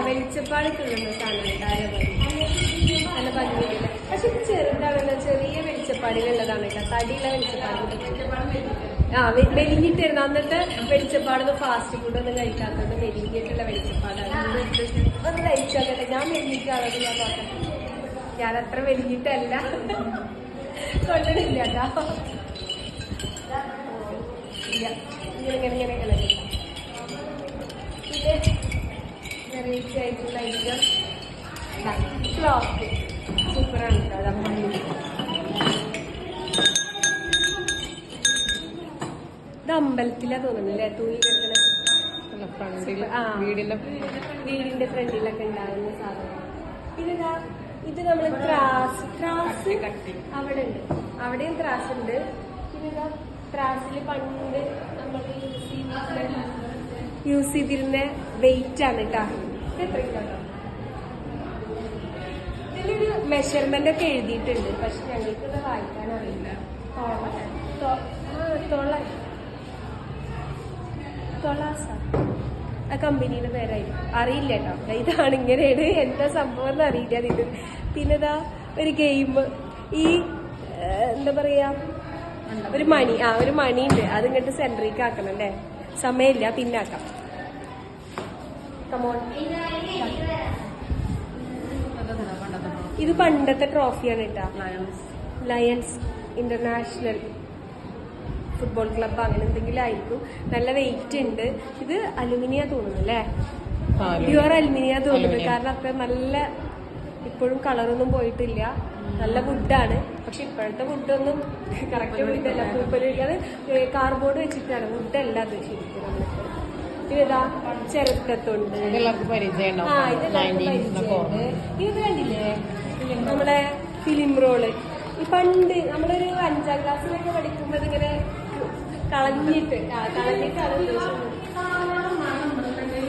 വെളിച്ചപ്പാട് കിട്ടുന്ന സാധനം നല്ല ഭംഗിയില്ല. പക്ഷെ ഇത് ചെറുതാണല്ലോ, ചെറിയ വെളിച്ചപ്പാടിലുള്ളതാണ് കേട്ടോ, തടിയുള്ള വെളിച്ചപ്പാട്. മെലിഞ്ഞിട്ടായിരുന്നു അന്നത്തെ വെളിച്ചപ്പാടൊന്നും ഫാസ്റ്റ് ഫുഡ് ഒന്നും കഴിക്കാത്തത്, മെലിഞ്ഞിട്ടുള്ള വെളിച്ചപ്പാടാണ്. ഒന്ന് കഴിച്ചോക്കട്ടെ. ഞാൻ മെലിഞ്ഞിട്ടാണത് ഞാൻ നോക്കട്ടെ. ഞാനത്ര മെലിഞ്ഞിട്ടല്ല, കൊള്ളണില്ല കേട്ടോ. ഇല്ല, ഇങ്ങനെ കളറില്ല. ഇത് വെറൈറ്റി ആയിട്ടുള്ള ഐറ്റം ക്ലോത്ത് സൂപ്പറാണ് കേട്ടോ. അത് ഇത് അമ്പലത്തിലാ തോന്നുന്നില്ലേ തൂങ്ങി കിടക്കണ. വീടിന്റെ ഫ്രണ്ടിലൊക്കെ ഉണ്ടാകുന്ന സാധനം. പിന്നെന്താ ഇത് നമ്മള് ത്രാസ് അവിടെ ഉണ്ട്, അവിടെയും ത്രാസ് ഉണ്ട്. പിന്നെന്താ ത്രാസില് പണ്ട് നമ്മൾ യൂസ് ചെയ്തിരുന്ന വെയിറ്റ് ആണ് കേട്ടോ. എത്രയുണ്ടോ ഇതിലൊരു മെഷർമെന്റ് ഒക്കെ എഴുതിയിട്ടുണ്ട്, പക്ഷെ ഞങ്ങൾക്ക് ഇത് വായിക്കാൻ അറിയില്ല. ആ കമ്പനിയുടെ പേരായിരുന്നു, അറിയില്ല കേട്ടോ. ഇതാണ് ഇങ്ങനെയാണ്, എന്താ സംഭവം എന്ന് അറിയില്ല ഇത്. പിന്നെതാ ഒരു ഗെയിം, ഈ എന്താ പറയാ ഒരു മണിയുണ്ട്, അത് ഇങ്ങോട്ട് സെന്ററിലേക്ക് ആക്കണം അല്ലേ. സമയമില്ല, പിന്നെ ആക്കാം. ഇത് പണ്ടത്തെ ട്രോഫിയാണ് കേട്ടാ, ലയൺസ് ഇന്റർനാഷണൽ ഫുട്ബോൾ ക്ലബ് അങ്ങനെ എന്തെങ്കിലും ആയിരിക്കും. നല്ല വെയിറ്റ് ഉണ്ട്. ഇത് അലുമിനിയ തോന്നുന്നു അല്ലേ, പ്യുവർ അലുമിനിയ തോന്നുന്നു. കാരണം അത്ര നല്ല, ഇപ്പോഴും കളറൊന്നും പോയിട്ടില്ല. നല്ല വുഡാണ്, പക്ഷെ ഇപ്പോഴത്തെ വുഡൊന്നും കറക്റ്റ് വുഡല്ല, പൂപ്പലിരിക്കാതെ കാർബോർഡ് വെച്ചിട്ടാണ്, വുഡല്ല അത് ശരിക്കും. നമ്മൾക്ക് ഇതാ ചിരട്ടത്തുണ്ട്. ഇത് കണ്ടില്ലേ നമ്മളെ ഫിലിം റോള്. ഈ പണ്ട് നമ്മളൊരു 5ാം ക്ലാസ്സിലൊക്കെ പഠിക്കുമ്പോൾ ഇതിങ്ങനെ കളഞ്ഞിട്ടാണ് ഉദ്ദേശിച്ചത്.